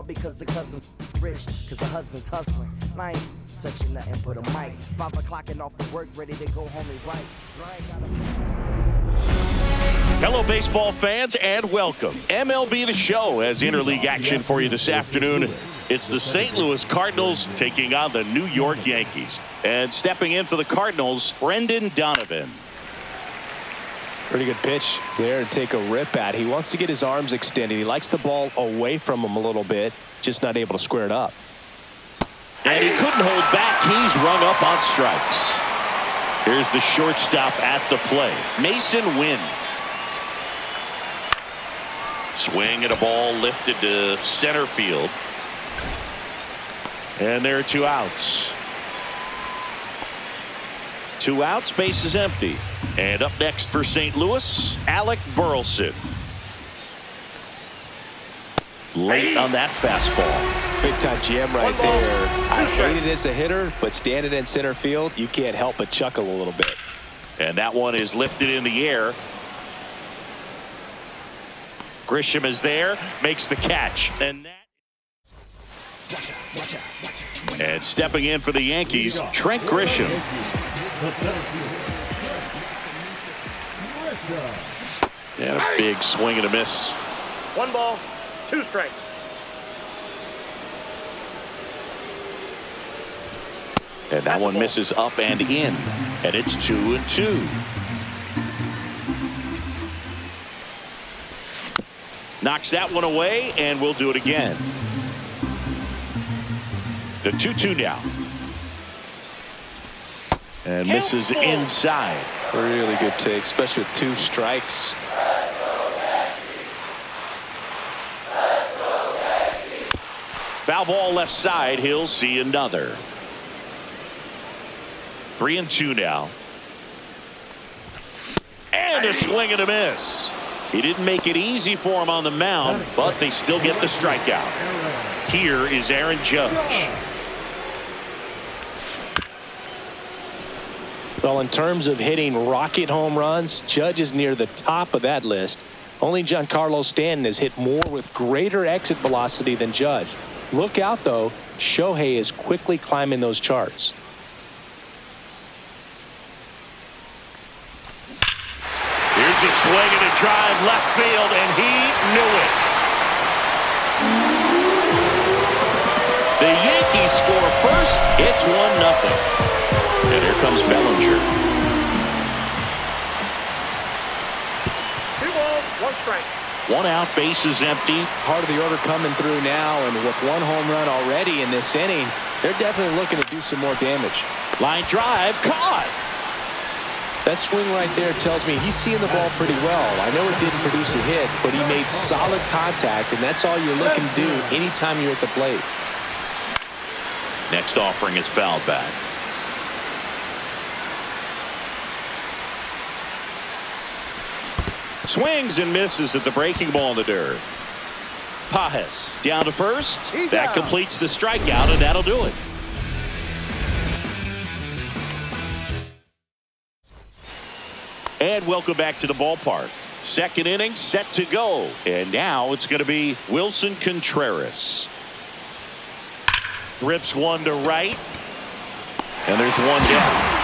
because the cousin's rich, because her husband's hustling. And I ain't touching nothing but a mic. 5 o'clock and off of work, ready to go home and write. Hello, baseball fans, and welcome. MLB The Show has interleague action for you this afternoon. It's the St. Louis Cardinals taking on the New York Yankees. And stepping in for the Cardinals, Brendan Donovan. Pretty good pitch there to take a rip at. He wants to get his arms extended. He likes the ball away from him a little bit, just not able to square it up. And he couldn't hold back. He's rung up on strikes. Here's the shortstop at the play, Mason Wynn. Swing at a ball lifted to center field. And there are 2 outs. 2 outs, base is empty. And up next for St. Louis, Alec Burleson. Late on that fastball. Big time jam right there. I hate it as a hitter, but standing in center field, you can't help but chuckle a little bit. And that one is lifted in the air. Grisham is there, makes the catch. And stepping in for the Yankees, Trent Grisham. And a big swing and a miss. 1 ball, 2 strikes. And that one misses up and in. And it's 2-2. Knocks that one away, and we'll do it again. The 2-2 now. And misses inside. Really good take, especially with 2 strikes. Foul ball left side. He'll see another. 3-2 now. And a swing and a miss. He didn't make it easy for him on the mound, but they still get the strikeout. Here is Aaron Judge. Well, in terms of hitting rocket home runs, Judge is near the top of that list. Only Giancarlo Stanton has hit more with greater exit velocity than Judge. Look out, though. Shohei is quickly climbing those charts. Here's a swing and a drive left field, and he knew it. The Yankees score first. It's 1-0. And here comes Bellinger. 2 balls, 1 strike. 1 out, base is empty. Part of the order coming through now, and with 1 home run already in this inning, they're definitely looking to do some more damage. Line drive, caught. That swing right there tells me he's seeing the ball pretty well. I know it didn't produce a hit, but he made solid contact, and that's all you're looking to do anytime you're at the plate. Next offering is fouled back. Swings and misses at the breaking ball in the dirt. Pajes down to first. That completes the strikeout, and that'll do it. And welcome back to the ballpark. Second inning set to go. And now it's going to be Wilson Contreras. Rips one to right. And there's one down.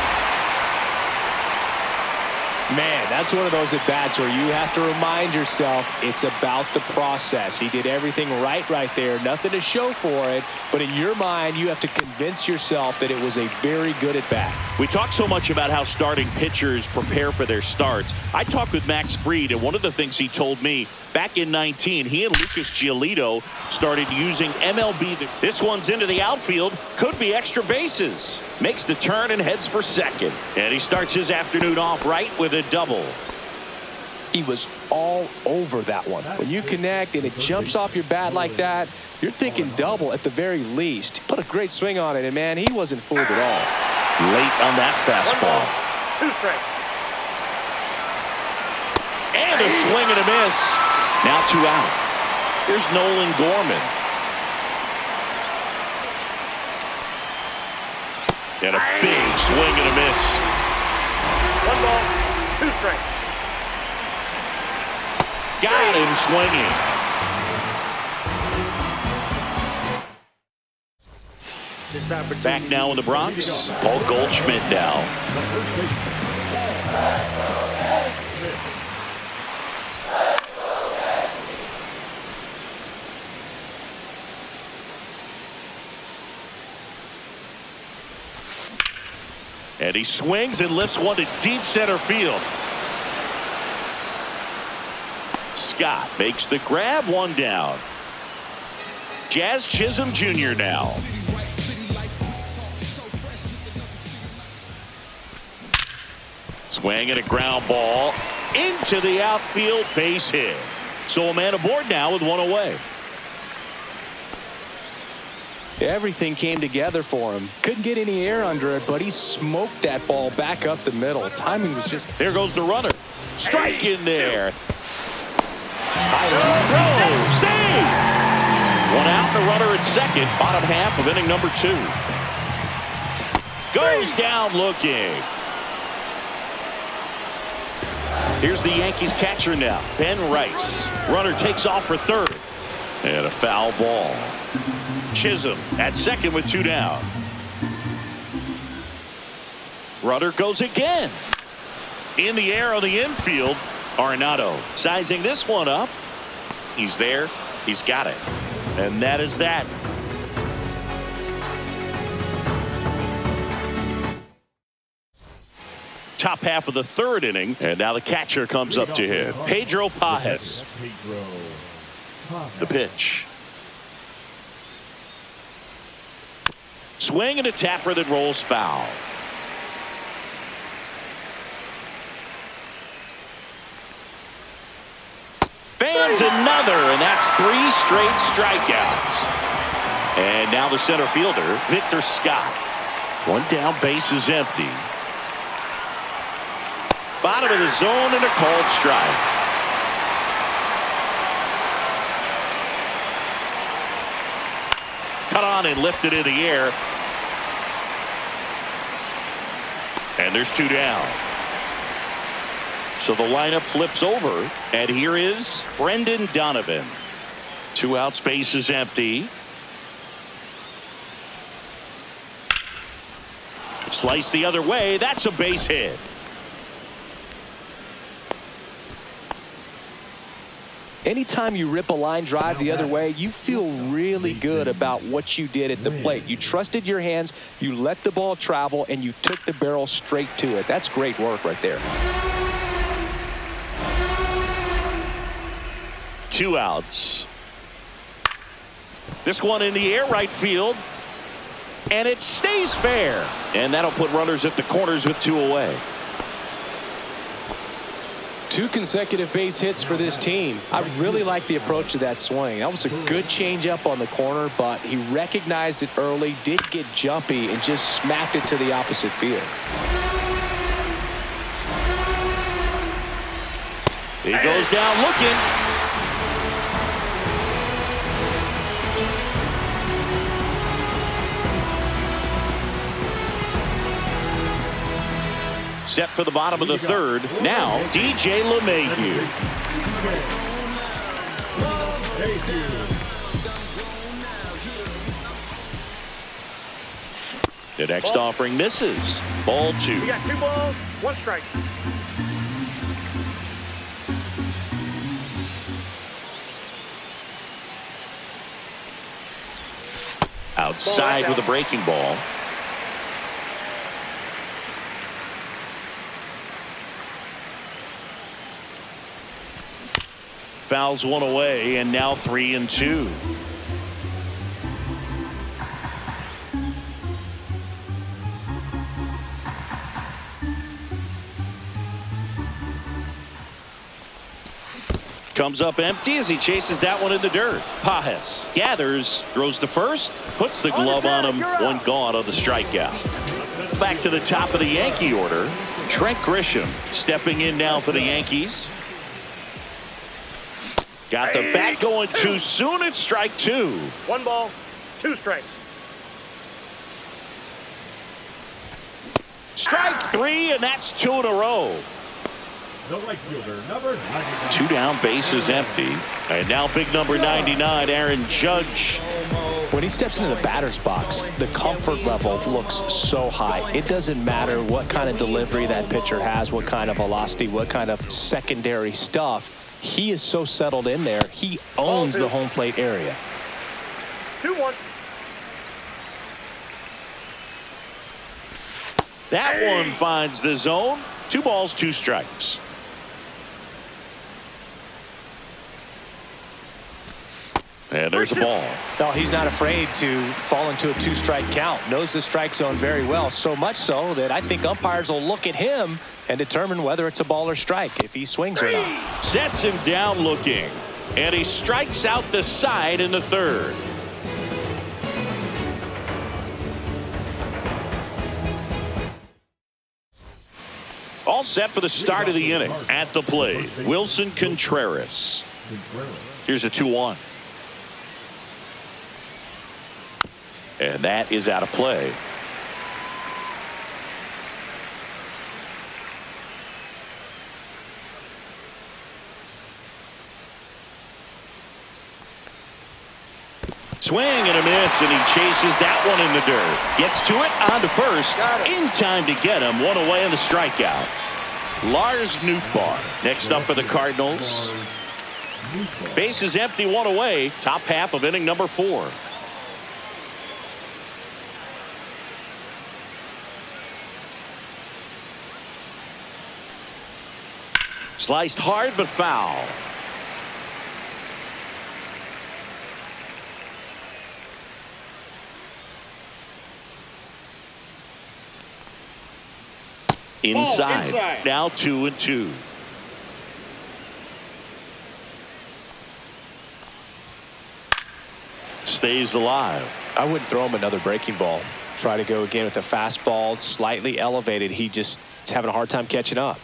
Man, that's one of those at-bats where you have to remind yourself it's about the process. He did everything right there. Nothing to show for it. But in your mind, you have to convince yourself that it was a very good at-bat. We talk so much about how starting pitchers prepare for their starts. I talked with Max Fried, and one of the things he told me, back in 19, he and Lucas Giolito started using MLB. This one's into the outfield. Could be extra bases. Makes the turn and heads for second. And he starts his afternoon off right with a double. He was all over that one. When you connect and it jumps off your bat like that, you're thinking double at the very least. He put a great swing on it, and man, he wasn't fooled at all. Late on that fastball. 2 strikes. And a swing and a miss. Now 2 out. Here's Nolan Gorman. And a big swing and a miss. 1 ball, 2 strikes. Got him swinging. Back now in the Bronx, Paul Goldschmidt now. And he swings and lifts one to deep center field. Scott makes the grab, one down. Jazz Chisholm Jr. now. Swing and a ground ball into the outfield, base hit. So a man aboard now with one away. Everything came together for him. Couldn't get any air under it, but he smoked that ball back up the middle. Timing was just... There goes the runner. Strike in there. Throw, save! One out, the runner at second, bottom half of inning number 2. Goes down looking. Here's the Yankees catcher now, Ben Rice. Runner takes off for third. And a foul ball. Chisholm at second with 2 down. Runner goes again. In the air on the infield, Arenado sizing this one up. He's there. He's got it. And that is that. Top half of the third inning, and now the catcher comes up to him. Pedro Pajes. The pitch. Swing and a tapper that rolls foul. Fans another, and that's 3 straight strikeouts. And now the center fielder, Victor Scott. One down, base is empty. Bottom of the zone and a called strike. Cut on and lifted in the air. And there's 2 down. So the lineup flips over, and here is Brendan Donovan. 2 outs, base is empty. Slice the other way. That's a base hit. Anytime you rip a line drive the other way, you feel really good about what you did at the plate. You trusted your hands, you let the ball travel, and you took the barrel straight to it. That's great work right there. 2 outs. This one in the air, right field. And it stays fair. And that'll put runners at the corners with 2 away. 2 consecutive base hits for this team. I really like the approach to that swing. That was a good changeup on the corner, but he recognized it early, did get jumpy, and just smacked it to the opposite field. He goes down looking. Set for the bottom of the third. Now, DJ LeMahieu. The next offering misses. Ball 2. You got 2 balls, 1 strike. Outside with a breaking ball. Fouls 1 away, and now 3-2. Comes up empty as he chases that one in the dirt. Pajes gathers, throws to first, puts the glove on him. 1 gone on the strikeout. Back to the top of the Yankee order. Trent Grisham stepping in now for the Yankees. Got the bat going too soon. It's strike 2. 1 ball, 2 strikes. Strike 3, and that's 2 in a row. The right fielder, number 99. 2 down, base is empty. And now big number 99, Aaron Judge. When he steps into the batter's box, the comfort level looks so high. It doesn't matter what kind of delivery that pitcher has, what kind of velocity, what kind of secondary stuff. He is so settled in there. He owns the home plate area. 2-1. That one finds the zone. 2 balls, 2 strikes. And there's a ball. No, he's not afraid to fall into a 2-strike count. Knows the strike zone very well. So much so that I think umpires will look at him and determine whether it's a ball or strike, if he swings or not. Sets him down looking. And he strikes out the side in the 3rd. All set for the start of the inning. At the plate, Wilson Contreras. Here's a 2-1. And that is out of play. Swing and a miss, and he chases that one in the dirt. Gets to it, on to first. In time to get him. One away on the strikeout. Lars Nootbaar next up for the Cardinals. Base is empty, 1 away. Top half of inning number 4. Sliced hard but foul. Inside. Now 2-2. Stays alive. I wouldn't throw him another breaking ball. Try to go again with the fastball, slightly elevated. He just is having a hard time catching up.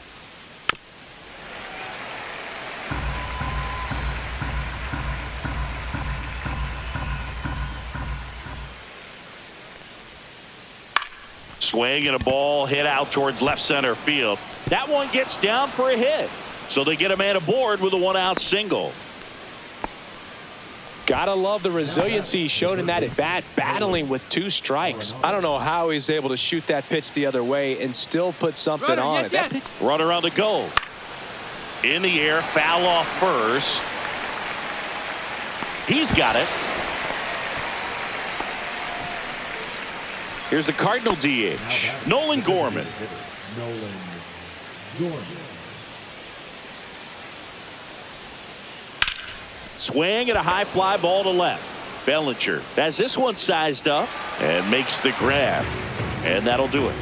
Swing and a ball hit out towards left center field. That one gets down for a hit. So they get a man aboard with a 1-out single. Gotta love the resiliency he showed in that at bat, battling with 2 strikes. I don't know how he's able to shoot that pitch the other way and still put something on it. Runner on the go. In the air, foul off first. He's got it. Here's the Cardinal DH, Nolan Gorman. Swing and a high fly ball to left. Bellinger has this one sized up and makes the grab. And that'll do it.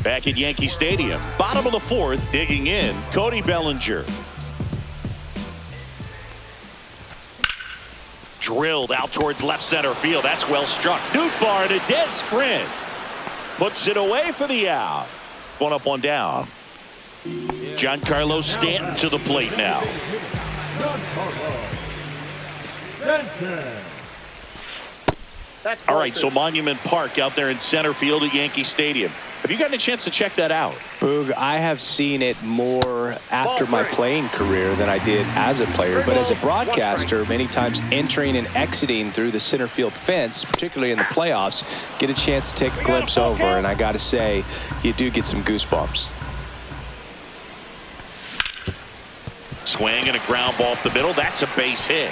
Back at Yankee Stadium, bottom of the 4th, digging in, Cody Bellinger. Drilled out towards left center field. That's well struck. Nootbaar in a dead sprint. Puts it away for the out. 1 up, 1 down. Giancarlo Stanton to the plate now. All right, so Monument Park out there in center field at Yankee Stadium. Have you gotten a chance to check that out? Boog, I have seen it more after my playing career than I did as a player. But as a broadcaster, many times entering and exiting through the center field fence, particularly in the playoffs, get a chance to take a glimpse over. And I got to say, you do get some goosebumps. Swing and a ground ball up the middle. That's a base hit.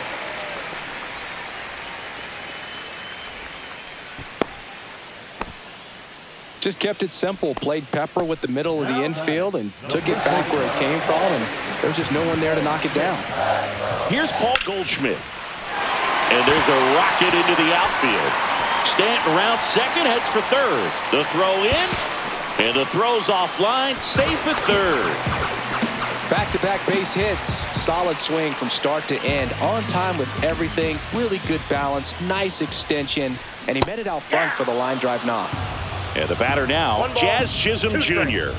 Just kept it simple, played pepper with the middle of the infield and took it back where it came from, and there was just no one there to knock it down. Here's Paul Goldschmidt. And there's a rocket into the outfield. Stanton around second, heads for third. The throw in, and the throw's offline, safe at third. Back-to-back base hits, solid swing from start to end, on time with everything, really good balance, nice extension, and he met it out front for the line drive knock. And the batter now, Jazz Chisholm Jr.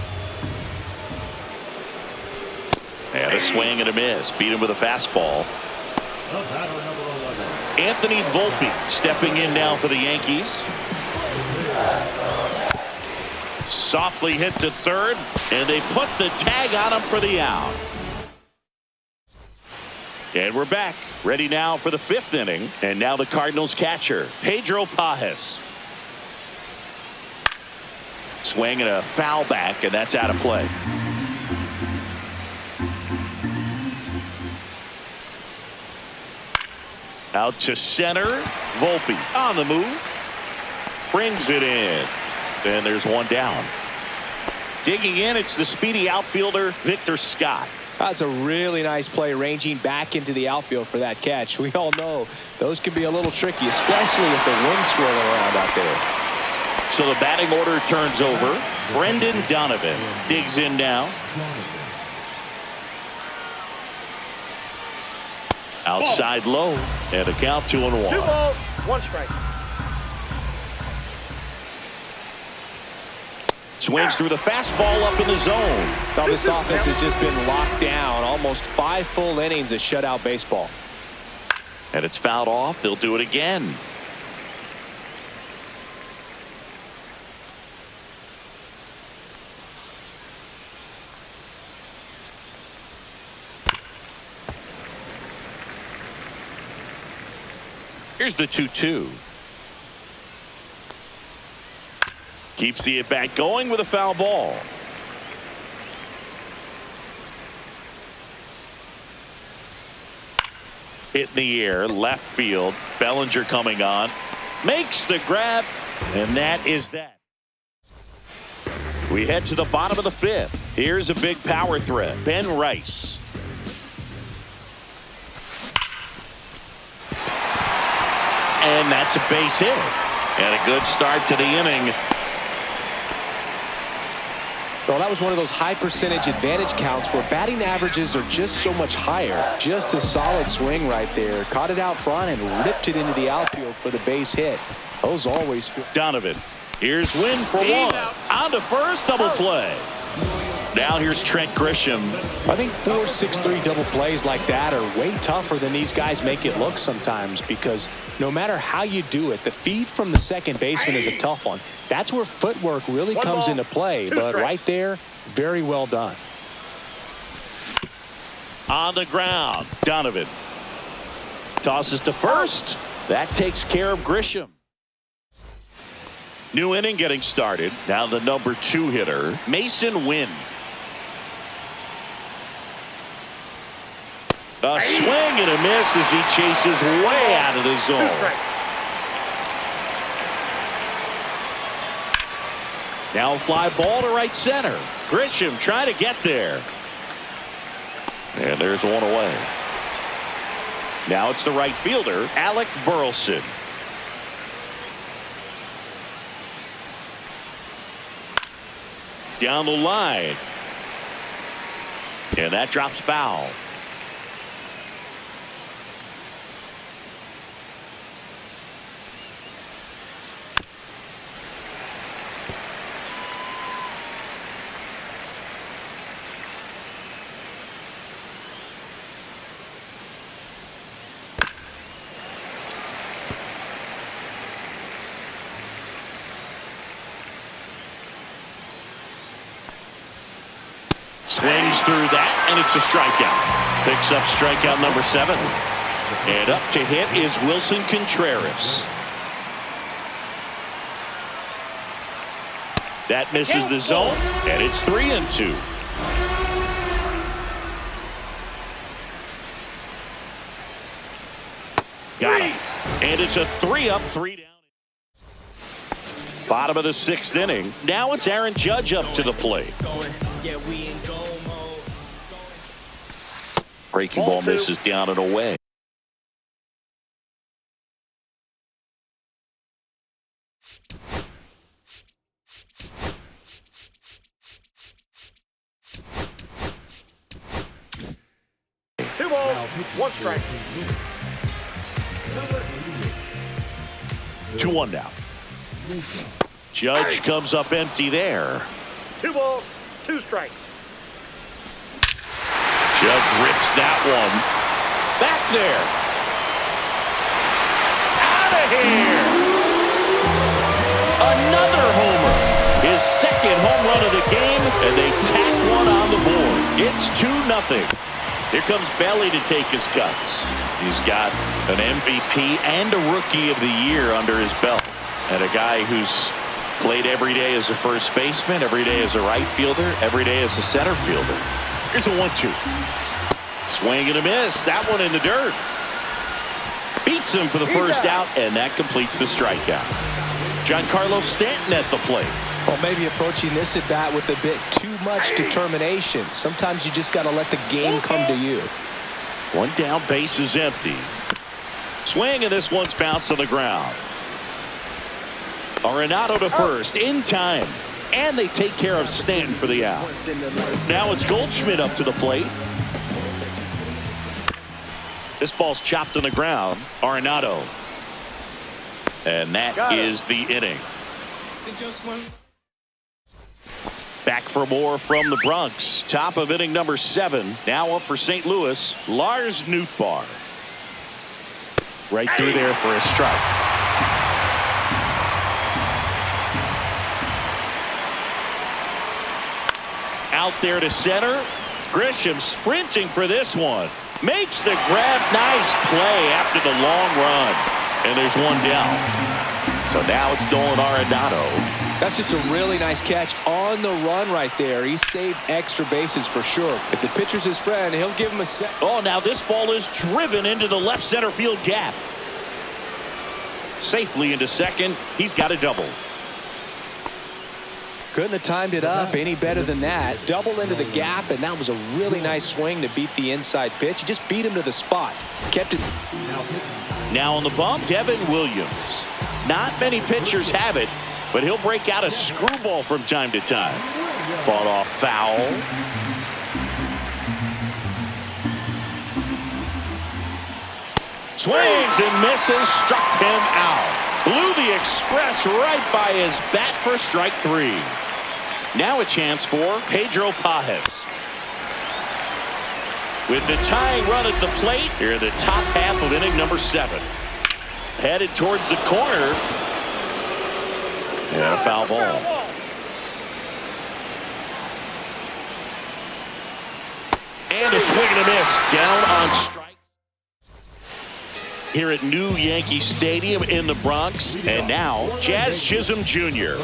And a swing and a miss. Beat him with a fastball. Anthony Volpe stepping in now for the Yankees. Softly hit to third, and they put the tag on him for the out. And we're back. Ready now for the 5th inning. And now the Cardinals catcher, Pedro Pajes. Swing and a foul back, and that's out of play. Out to center. Volpe on the move. Brings it in. And there's one down. Digging in, it's the speedy outfielder, Victor Scott. That's a really nice play, ranging back into the outfield for that catch. We all know those can be a little tricky, especially if the wind's swirling around out there. So the batting order turns over. Brendan Donovan digs in now. Outside low, and a count 2-1. 2 balls, 1 strike. Swings through the fastball up in the zone. Now this offense has just been locked down. Almost 5 full innings of shutout baseball. And it's fouled off. They'll do it again. Here's the 2-2. Keeps the at-bat going with a foul ball. Hit in the air, left field. Bellinger coming on. Makes the grab, and that is that. We head to the bottom of the 5th. Here's a big power threat. Ben Rice. And that's a base hit. And a good start to the inning. Well, that was one of those high percentage advantage counts where batting averages are just so much higher. Just a solid swing right there. Caught it out front and ripped it into the outfield for the base hit. Those always feel. Donovan. Here's Wynn for one. On to first, double play. Now here's Trent Grisham. I think 4-6-3 double plays like that are way tougher than these guys make it look sometimes, because no matter how you do it, the feed from the second baseman is a tough one. That's where footwork really comes into play. But right there, very well done. On the ground, Donovan tosses to first. That takes care of Grisham. New inning getting started. Now the number 2 hitter, Mason Wynn. A swing and a miss as he chases way out of the zone. Now a fly ball to right center. Grisham trying to get there. And there's one away. Now it's the right fielder, Alec Burleson. Down the line. And that drops foul. Swings through that, and it's a strikeout. Picks up strikeout number 7. And up to hit is Wilson Contreras. That misses the zone, and it's 3-2. Got it. And it's a 3-up, 3 down. Bottom of the 6th inning. Now it's Aaron Judge up to the plate. Breaking ball misses down and away. Two balls, 1 strike. 2-1 now. Judge comes up empty there. 2 balls, 2 strikes. Judge rips that one. Back there. Out of here. Another homer. His 2nd home run of the game, and they tack one on the board. It's 2-0. Here comes Belly to take his cuts. He's got an MVP and a Rookie of the Year under his belt. And a guy who's played every day as a first baseman, every day as a right fielder, every day as a center fielder. Here's a 1-2. Swing and a miss. That one in the dirt. Beats him for the first out, and that completes the strikeout. Giancarlo Stanton at the plate. Well, maybe approaching this at bat with a bit too much determination. Sometimes you just got to let the game come to you. One down, base is empty. Swing, and this one's bounced on the ground. Arenado to first in time, and they take care of Stanton for the out. Now it's Goldschmidt up to the plate. This ball's chopped on the ground. Arenado, and that is the inning. Back for more from the Bronx. Top of inning number 7. Now up for St. Louis, Lars Nootbaar. Right through there for a strike. Out there to center. Grisham sprinting for this one. Makes the grab. Nice play after the long run. And there's one down. So now it's Nolan Arenado. That's just a really nice catch on the run right there. He saved extra bases for sure. If the pitcher's his friend, he'll give him a set. Oh, now this ball is driven into the left center field gap. Safely into second. He's got a double. Couldn't have timed it up any better than that. Double into the gap, and that was a really nice swing to beat the inside pitch. He just beat him to the spot. Kept it. Now on the bump, Devin Williams. Not many pitchers have it, but he'll break out a screwball from time to time. Fought off foul. Swings and misses. Struck him out. Blew the express right by his bat for strike 3. Now a chance for Pedro Pajes. With the tying run at the plate, here in the top half of inning number 7. Headed towards the corner. And a foul ball. And a swing and a miss. Down on strikes. Here at New Yankee Stadium in the Bronx. And now, Jazz Chisholm Jr.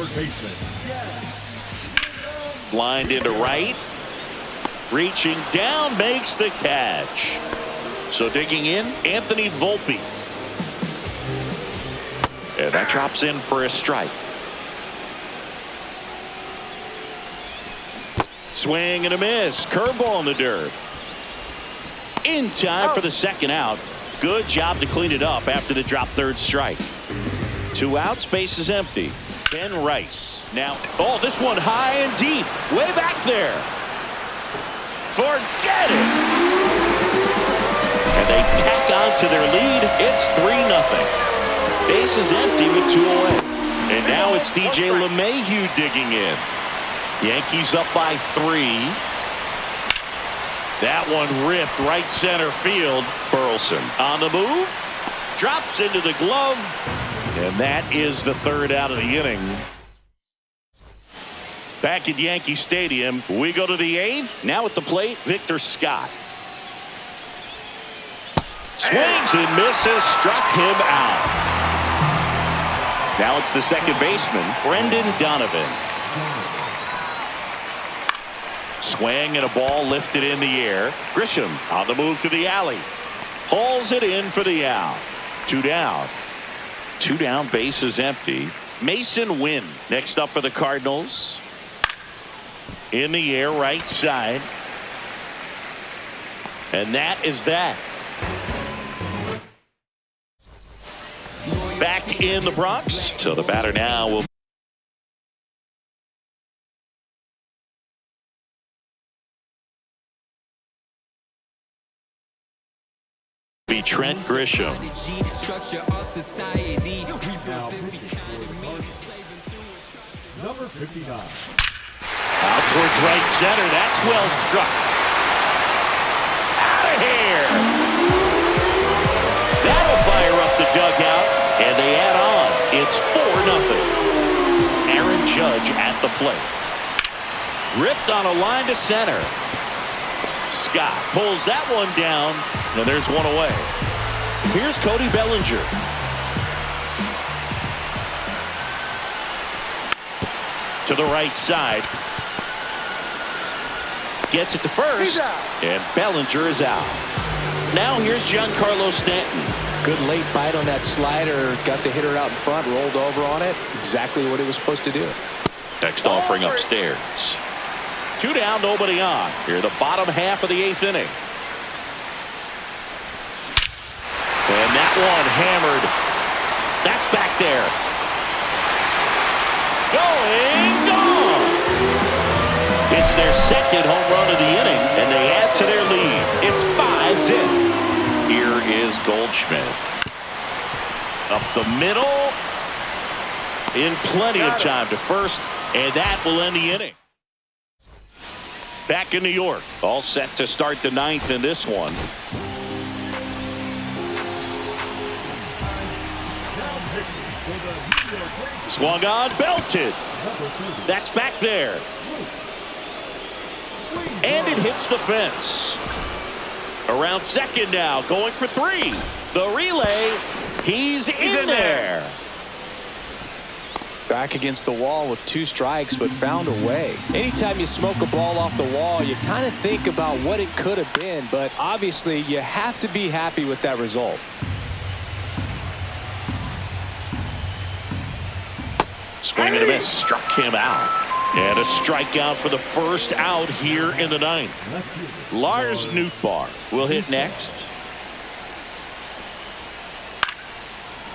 Lined into right. Reaching down, makes the catch. So digging in, Anthony Volpe. And that drops in for a strike. Swing and a miss. Curveball in the dirt. In time for the second out. Good job to clean it up after the drop third strike. 2 outs, base is empty. Ben Rice. Now, oh, this one high and deep. Way back there. Forget it. And they tack on to their lead. It's 3-0. Base is empty with 2 away. And now it's DJ LeMahieu digging in. Yankees up by 3. That one ripped right center field. Burleson on the move. Drops into the glove. And that is the 3rd out of the inning. Back at Yankee Stadium, we go to the 8th. Now at the plate, Victor Scott. Swings and misses. Struck him out. Now it's the second baseman, Brendan Donovan. Swing and a ball lifted in the air. Grisham on the move to the alley. Hauls it in for the out. 2 down. 2 down, base is empty. Mason Wynn next up for the Cardinals. In the air, right side. And that is that. Back in the Bronx. So the batter now will be Trent Grisham. Number 59. Out towards right center. That's well struck. Out of here. That'll fire up the dugout. And they add on. It's 4-0. Aaron Judge at the plate. Ripped on a line to center. Scott pulls that one down, and there's one away. Here's Cody Bellinger. To the right side. Gets it to first, and Bellinger is out. Now here's Giancarlo Stanton. Good late bite on that slider. Got the hitter out in front, rolled over on it. Exactly what he was supposed to do. Next offering upstairs. 2 down, nobody on. Here the bottom half of the 8th inning. And that one hammered. That's back there. Going, gone. It's their second home run of the inning, and they add to their lead. It's 5-zip. Here is Goldschmidt. Up the middle. In plenty of time to first, and that will end the inning. Back in New York, all set to start the 9th in this one. Swung on, belted. That's back there. And it hits the fence. Around second now, going for 3. The relay, he's in there. Back against the wall with 2 strikes, but found a way. Anytime you smoke a ball off the wall, you kind of think about what it could have been, but obviously you have to be happy with that result. Swing and a miss, struck him out. And a strikeout for the first out here in the 9th. Lars Nootbaar will hit next.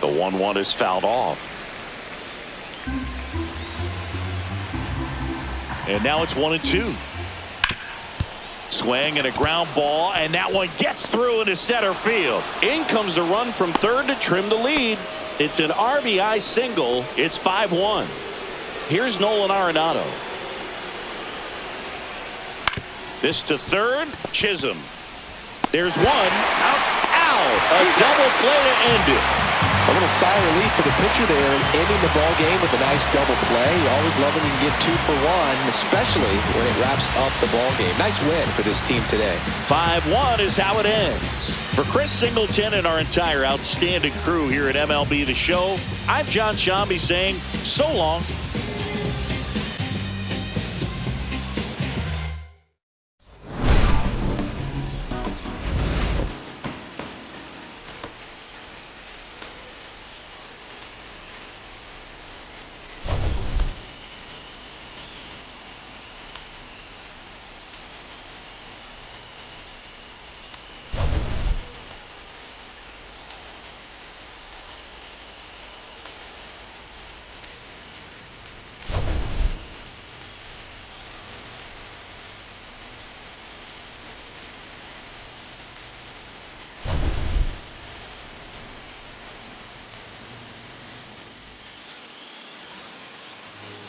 The 1-1 is fouled off. And now it's 1-2. Swing and a ground ball, and that one gets through into center field. In comes the run from third to trim the lead. It's an RBI single. It's 5-1. Here's Nolan Arenado. This to third. Chisholm. There's one. Out. A double play to end it. A little sigh of relief for the pitcher there, ending the ball game with a nice double play. You always love when you can get 2 for 1, especially when it wraps up the ball game. Nice win for this team today. 5-1 is how it ends. For Chris Singleton and our entire outstanding crew here at MLB The Show, I'm John Shambi saying so long